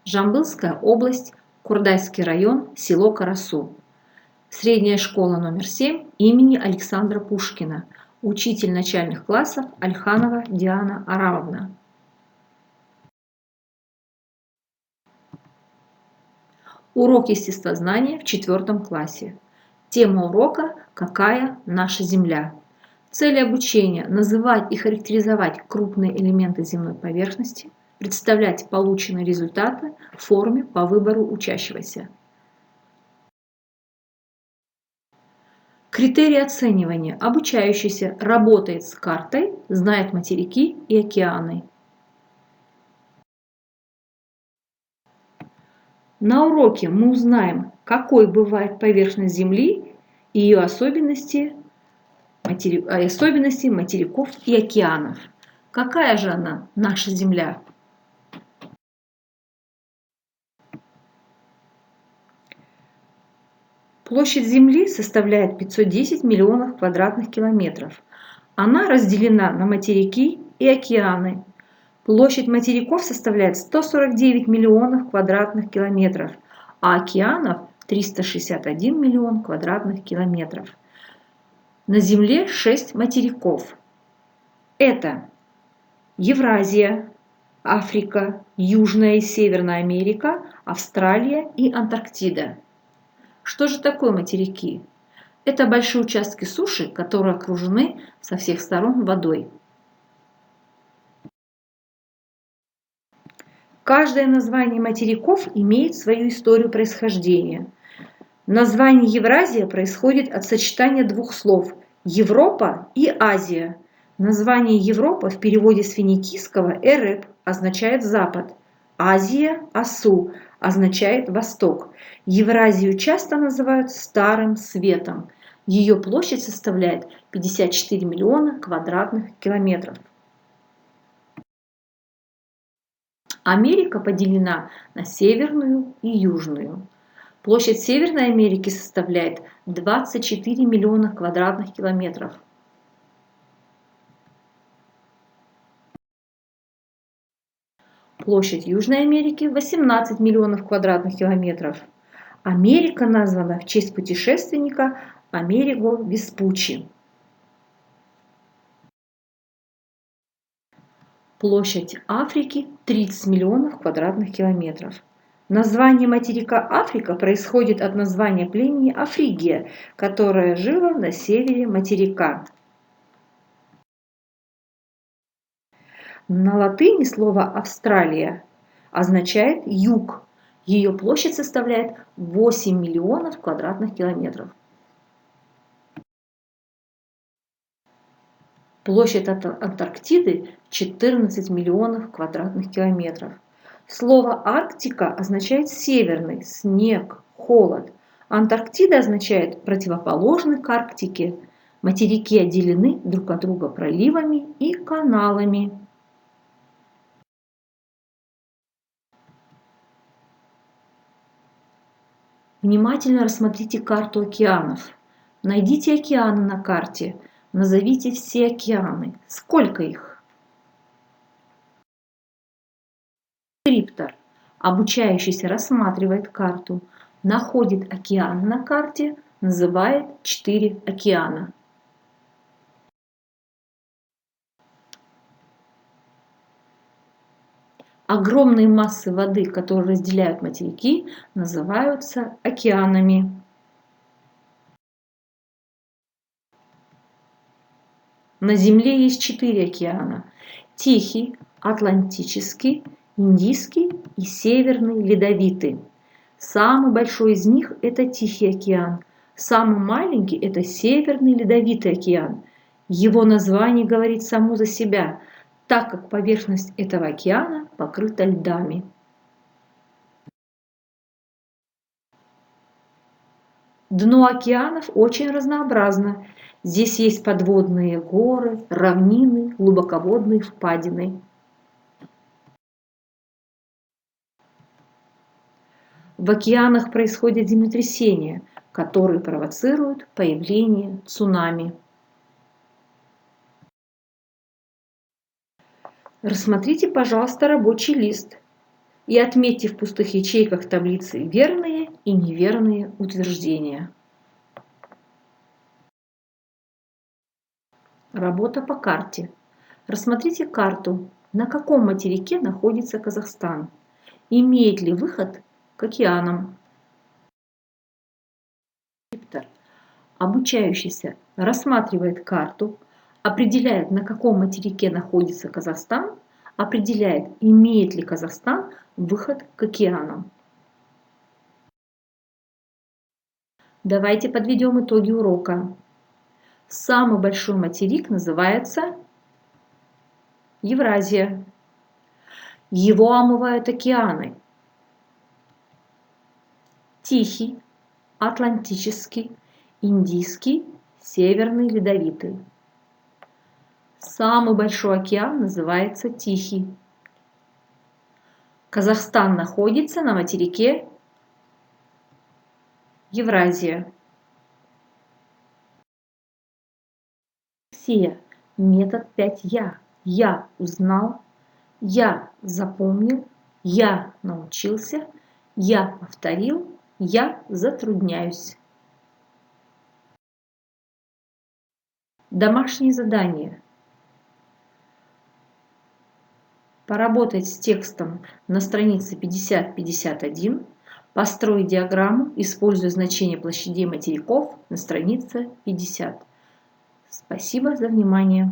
Жамбылская область, Курдайский район, село Карасу. Средняя школа номер 7 имени Александра Пушкина. Учитель начальных классов Альханова Диана Арамовна. Урок естествознания в 4 классе. Тема урока «Какая наша Земля?». Цель обучения – называть и характеризовать крупные элементы земной поверхности, представлять полученные результаты в форме по выбору учащегося. Критерии оценивания. Обучающийся работает с картой, знает материки и океаны. На уроке мы узнаем, какой бывает поверхность Земли и ее особенности материков и океанов. Какая же она, наша Земля? Площадь Земли составляет 510 миллионов квадратных километров. Она разделена на материки и океаны. Площадь материков составляет 149 миллионов квадратных километров, а океанов 361 миллион квадратных километров. На Земле 6 материков. Это Евразия, Африка, Южная и Северная Америка, Австралия и Антарктида. Что же такое материки? Это большие участки суши, которые окружены со всех сторон водой. Каждое название материков имеет свою историю происхождения. Название Евразия происходит от сочетания двух слов «Европа» и «Азия». Название Европа в переводе с финикийского «Эреб» означает «запад», Азия, Асу, означает «восток». Евразию часто называют «старым светом». Ее площадь составляет 54 миллиона квадратных километров. Америка поделена на Северную и Южную. Площадь Северной Америки составляет 24 миллиона квадратных километров. Площадь Южной Америки 18 миллионов квадратных километров. Америка названа в честь путешественника Америго Веспуччи. Площадь Африки 30 миллионов квадратных километров. Название материка Африка происходит от названия племени Афригия, которое жило на севере материка. На латыни слово «Австралия» означает «юг». Ее площадь составляет 8 миллионов квадратных километров. Площадь Антарктиды 14 миллионов квадратных километров. Слово «Арктика» означает «северный», «снег», «холод». Антарктида означает «противоположный к Арктике». Материки отделены друг от друга проливами и каналами. Внимательно рассмотрите карту океанов. Найдите океаны на карте. Назовите все океаны. Сколько их? Скриптор. Обучающийся рассматривает карту, находит океан на карте, называет 4 океана. Огромные массы воды, которые разделяют материки, называются океанами. На Земле есть 4 океана: Тихий, Атлантический, Индийский и Северный Ледовитый. Самый большой из них – это Тихий океан. Самый маленький – это Северный Ледовитый океан. Его название говорит само за себя, так как поверхность этого океана покрыта льдами. Дно океанов очень разнообразно. Здесь есть подводные горы, равнины, глубоководные впадины. В океанах происходят землетрясения, которые провоцируют появление цунами. Рассмотрите, пожалуйста, рабочий лист. И отметьте в пустых ячейках таблицы верные и неверные утверждения. Работа по карте. Рассмотрите карту. На каком материке находится Казахстан? Имеет ли выход к океанам? Обучающийся рассматривает карту, определяет, на каком материке находится Казахстан, определяет, имеет ли Казахстан выход к океанам. Давайте подведем итоги урока. Самый большой материк называется Евразия. Его омывают океаны: Тихий, Атлантический, Индийский, Северный Ледовитый. Самый большой океан называется Тихий. Казахстан находится на материке Евразия. Метод 5Я. Я узнал, я запомнил, я научился, я повторил, я затрудняюсь. Домашнее задание. Поработать с текстом на странице 50-51, построить диаграмму, используя значение площадей материков на странице 50. Спасибо за внимание.